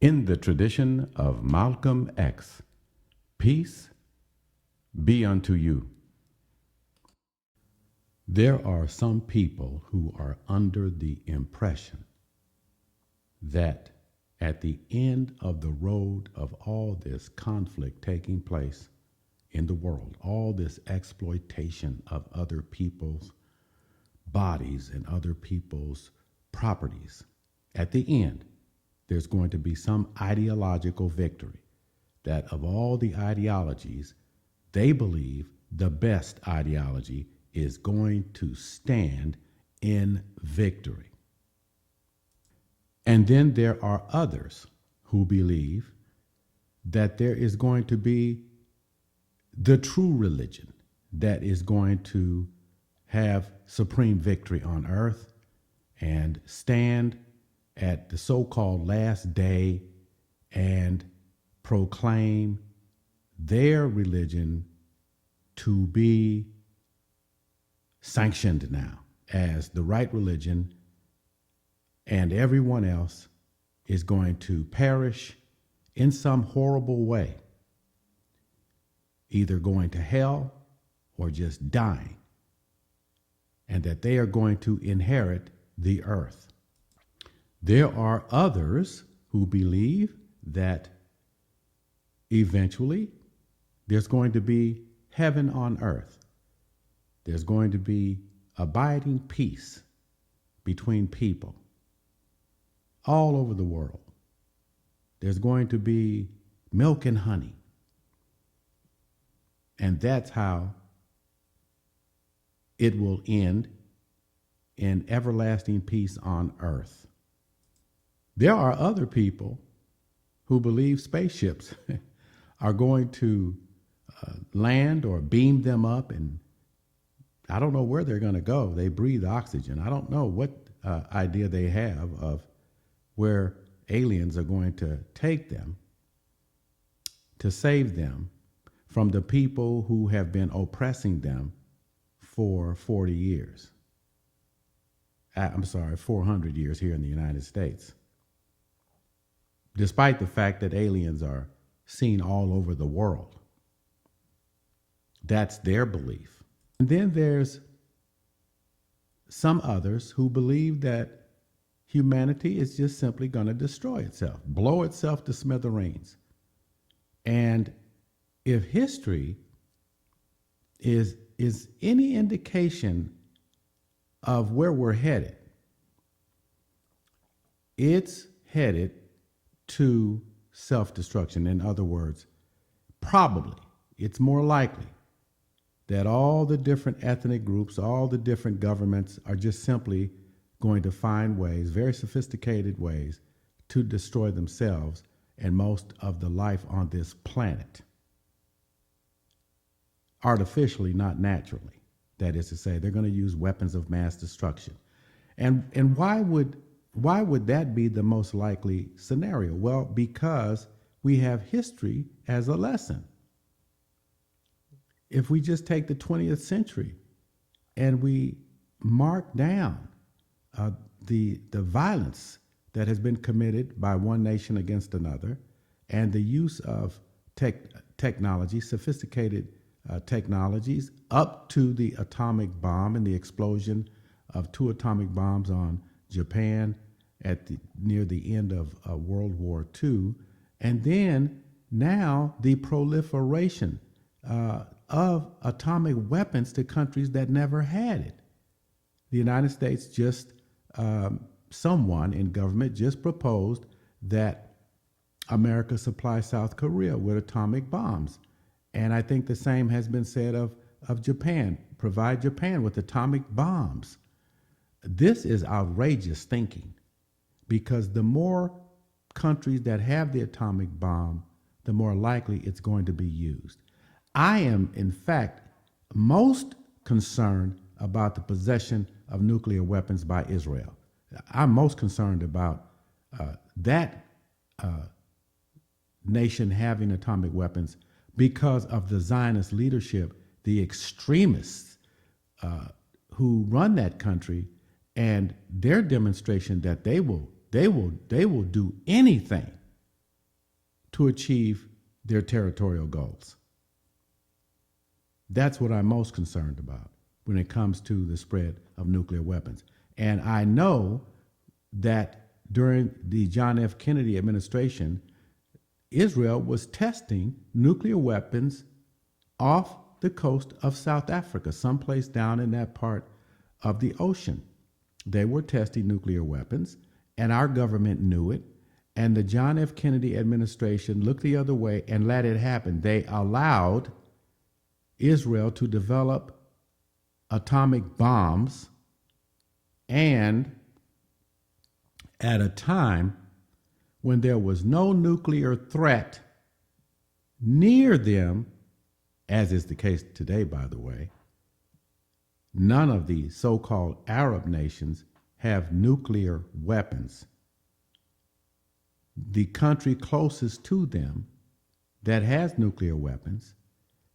In the tradition of Malcolm X, peace be unto you. There are some people who are under the impression that at the end of the road of all this conflict taking place in the world, all this exploitation of other people's bodies and other people's properties, at the end, there's going to be some ideological victory. That of all the ideologies, they believe the best ideology is going to stand in victory. And then there are others who believe that there is going to be the true religion that is going to have supreme victory on earth and stand at the so-called last day and proclaim their religion to be sanctioned now as the right religion, and everyone else is going to perish in some horrible way, either going to hell or just dying, and that they are going to inherit the earth. There are others who believe that eventually there's going to be heaven on earth. There's going to be abiding peace between people all over the world. There's going to be milk and honey. And that's how it will end in everlasting peace on earth. There are other people who believe spaceships are going to land or beam them up, and I don't know where they're going to go. They breathe oxygen. I don't know what idea they have of where aliens are going to take them to save them from the people who have been oppressing them for 40 years. 400 years here in the United States. Despite the fact that aliens are seen all over the world. That's their belief. And then there's some others who believe that humanity is just simply going to destroy itself, blow itself to smithereens. And if history is any indication of where we're headed, it's headed to self-destruction. In other words, probably, it's more likely that all the different ethnic groups, all the different governments are just simply going to find ways, very sophisticated ways, to destroy themselves and most of the life on this planet. Artificially, not naturally. That is to say, they're going to use weapons of mass destruction. And why would that be the most likely scenario? Well, because we have history as a lesson. If we just take the 20th century and we mark down the violence that has been committed by one nation against another, and the use of technology, sophisticated technologies, up to the atomic bomb and the explosion of 2 atomic bombs on Japan near the end of World War II, and then now the proliferation of atomic weapons to countries that never had it. The United States someone in government just proposed that America supply South Korea with atomic bombs. And I think the same has been said of Japan. Provide Japan with atomic bombs. This is outrageous thinking, because the more countries that have the atomic bomb, the more likely it's going to be used. I am, in fact, most concerned about the possession of nuclear weapons by Israel. I'm most concerned about that nation having atomic weapons because of the Zionist leadership, the extremists who run that country, and their demonstration that they will do anything to achieve their territorial goals. That's what I'm most concerned about when it comes to the spread of nuclear weapons. And I know that during the John F. Kennedy administration, Israel was testing nuclear weapons off the coast of South Africa, someplace down in that part of the ocean. They were testing nuclear weapons, and our government knew it. And the John F. Kennedy administration looked the other way and let it happen. They allowed Israel to develop atomic bombs, and at a time when there was no nuclear threat near them, as is the case today, by the way. None of the so-called Arab nations have nuclear weapons. The country closest to them that has nuclear weapons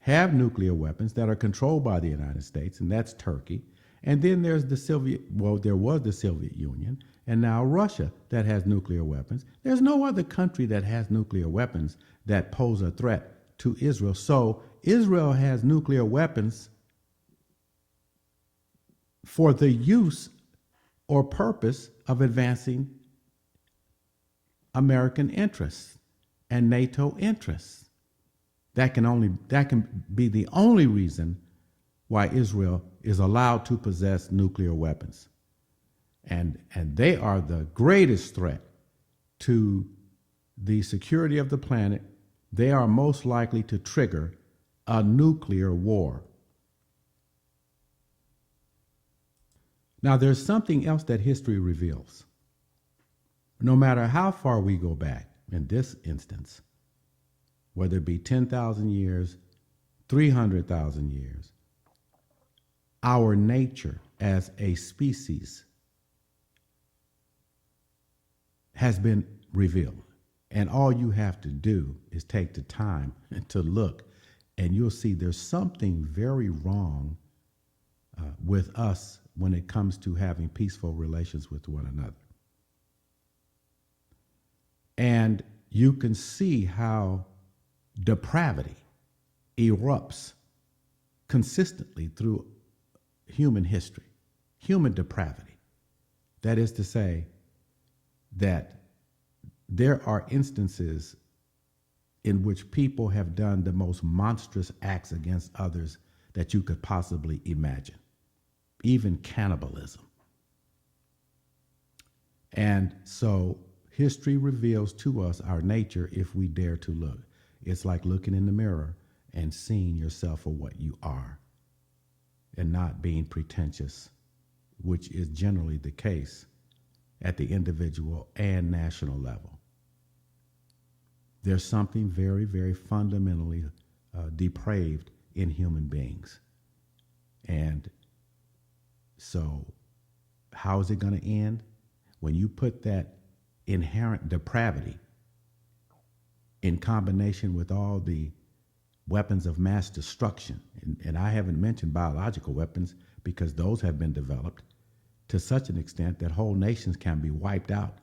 have nuclear weapons that are controlled by the United States, and that's Turkey. And then there's there was the Soviet Union, and now Russia that has nuclear weapons. There's no other country that has nuclear weapons that pose a threat to Israel. So Israel has nuclear weapons for the use or purpose of advancing American interests and NATO interests. That can be the only reason why Israel is allowed to possess nuclear weapons. And they are the greatest threat to the security of the planet. They are most likely to trigger a nuclear war. Now, there's something else that history reveals. No matter how far we go back, in this instance, whether it be 10,000 years, 300,000 years, our nature as a species has been revealed. And all you have to do is take the time to look, and you'll see there's something very wrong with us when it comes to having peaceful relations with one another. And you can see how depravity erupts consistently through human history, human depravity. That is to say, that there are instances in which people have done the most monstrous acts against others that you could possibly imagine, even cannibalism. And so history reveals to us our nature if we dare to look. It's like looking in the mirror and seeing yourself for what you are and not being pretentious, which is generally the case at the individual and national level. There's something very, very fundamentally depraved in human beings. And so how is it going to end? When you put that inherent depravity in combination with all the weapons of mass destruction, and I haven't mentioned biological weapons because those have been developed to such an extent that whole nations can be wiped out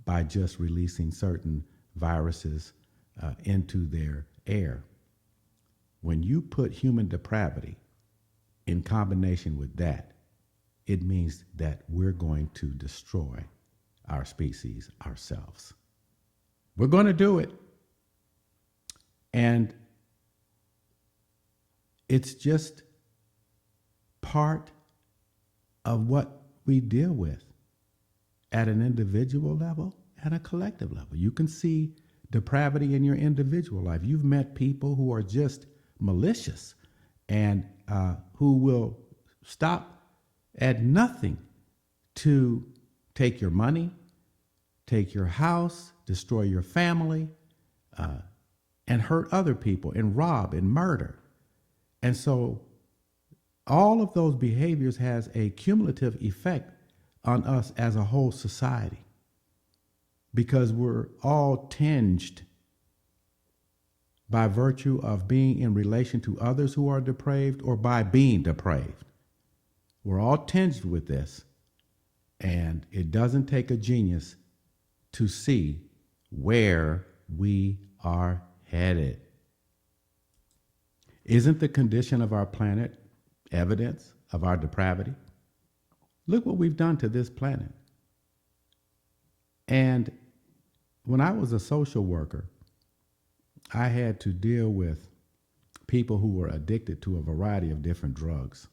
by just releasing certain viruses into their air. When you put human depravity in combination with that, it means that we're going to destroy our species ourselves. We're going to do it. And it's just part of what we deal with at an individual level and a collective level. You can see depravity in your individual life. You've met people who are just malicious and who will stop at nothing to take your money, take your house, destroy your family, and hurt other people and rob and murder. And so all of those behaviors has a cumulative effect on us as a whole society because we're all tinged by virtue of being in relation to others who are depraved or by being depraved. We're all tinged with this, and it doesn't take a genius to see where we are headed. Isn't the condition of our planet evidence of our depravity? Look what we've done to this planet. And when I was a social worker, I had to deal with people who were addicted to a variety of different drugs.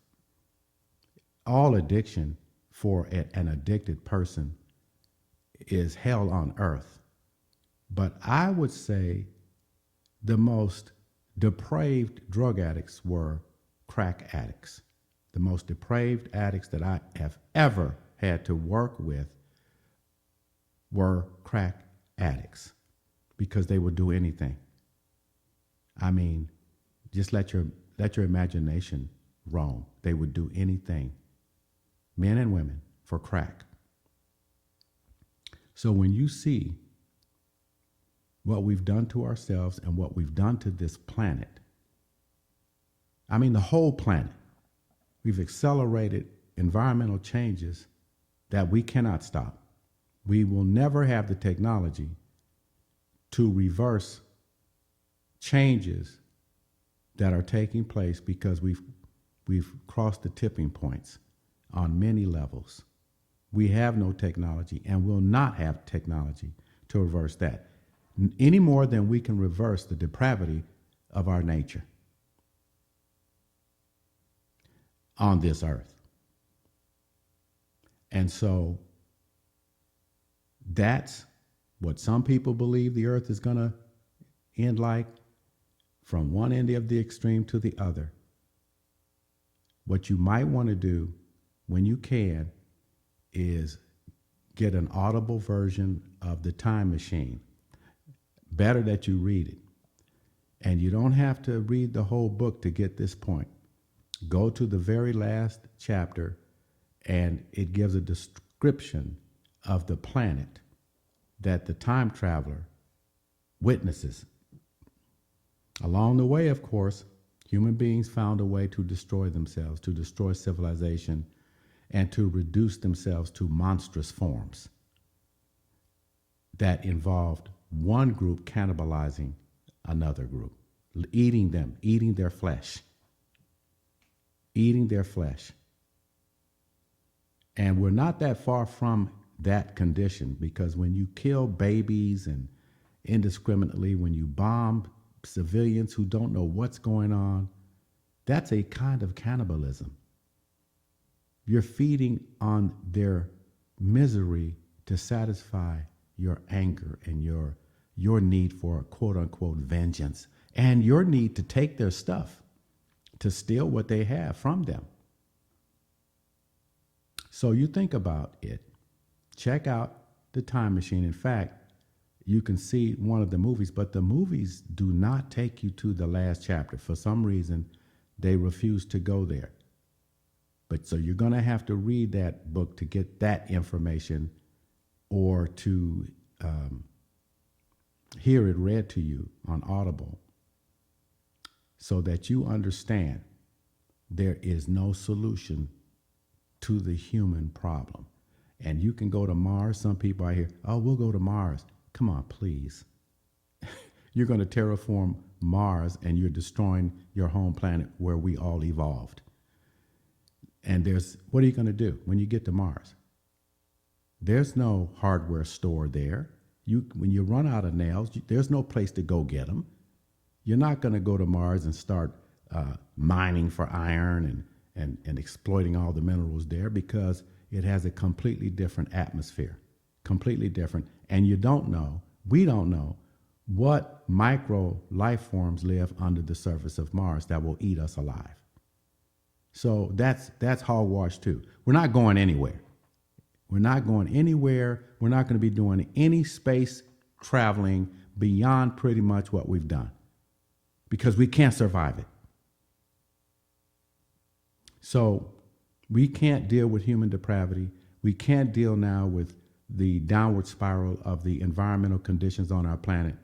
All addiction for an addicted person is hell on earth. But I would say the most depraved drug addicts were crack addicts. The most depraved addicts that I have ever had to work with were crack addicts because they would do anything. I mean, just let your imagination roam. They would do anything, men and women, for crack. So when you see what we've done to ourselves and what we've done to this planet, I mean the whole planet, we've accelerated environmental changes that we cannot stop. We will never have the technology to reverse changes that are taking place because we've crossed the tipping points on many levels. We have no technology and will not have technology to reverse that any more than we can reverse the depravity of our nature on this earth. And so that's what some people believe the earth is going to end like, from one end of the extreme to the other. What you might want to do when you can is get an audible version of The Time Machine. Better that you read it. And you don't have to read the whole book to get this point. Go to the very last chapter and it gives a description of the planet that the time traveler witnesses. Along the way, of course, human beings found a way to destroy themselves, to destroy civilization, and to reduce themselves to monstrous forms that involved one group cannibalizing another group, eating them, eating their flesh. And we're not that far from that condition, because when you kill babies and indiscriminately, when you bomb civilians who don't know what's going on, that's a kind of cannibalism. You're feeding on their misery to satisfy your anger and your need for quote unquote vengeance, and your need to take their stuff, to steal what they have from them. So you think about it. Check out The Time Machine. In fact, you can see one of the movies, but the movies do not take you to the last chapter. For some reason, they refuse to go there. But so you're going to have to read that book to get that information, or to hear it read to you on Audible, so that you understand there is no solution to the human problem. And you can go to Mars. Some people out here, oh, we'll go to Mars. Come on, please. You're going to terraform Mars and you're destroying your home planet where we all evolved. And what are you going to do when you get to Mars? There's no hardware store there. When you run out of nails, there's no place to go get them. You're not going to go to Mars and start mining for iron and exploiting all the minerals there, because it has a completely different atmosphere, completely different. And we don't know what micro life forms live under the surface of Mars that will eat us alive. So that's hogwash too. We're not going anywhere. We're not going anywhere. We're not going to be doing any space traveling beyond pretty much what we've done, because we can't survive it. So we can't deal with human depravity. We can't deal now with the downward spiral of the environmental conditions on our planet.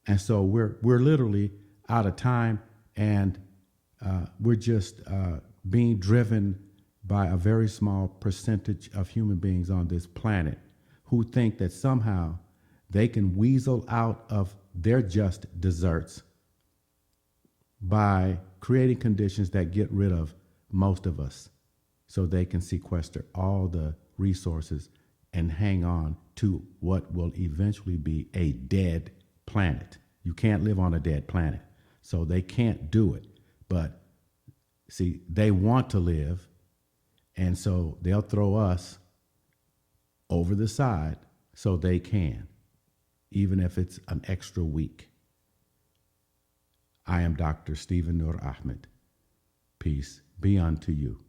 And so we're literally out of time, and we're just being driven by a very small percentage of human beings on this planet who think that somehow they can weasel out of their just desserts by creating conditions that get rid of most of us so they can sequester all the resources and hang on to what will eventually be a dead planet. You can't live on a dead planet, so they can't do it. But see, they want to live, and so they'll throw us over the side so they can, even if it's an extra week. I am Dr. Stephen Nur Ahmed. Peace be unto you.